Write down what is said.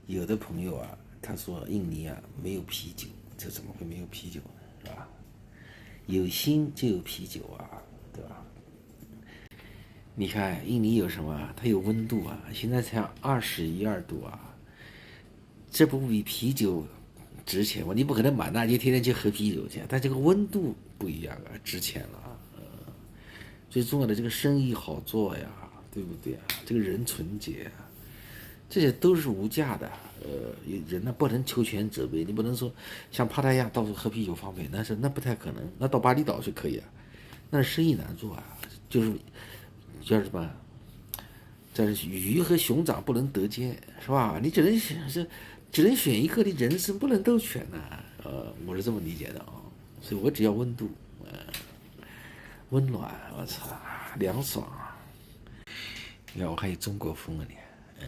有的朋友啊，他说印尼啊没有啤酒，这怎么会没有啤酒呢？是吧？有心就有啤酒啊，对吧？你看印尼有什么？它有温度啊，现在才21、22度啊，这不比啤酒值钱吗？你不可能满大街天天去喝啤酒去，但这个温度不一样啊，值钱了啊。最重要的这个生意好做呀，对不对啊？这个人纯洁啊，这些都是无价的。人呢不能求全责备，你不能说像帕泰亚到处喝啤酒方便，那不太可能。那到巴厘岛是可以啊，那生意难做啊，就是叫什么？这鱼和熊掌不能得兼，是吧？你只能选一个，你人生不能都选呐、我是这么理解的啊、所以我只要温度，温暖，我操，凉爽。你看我还有中国风啊你。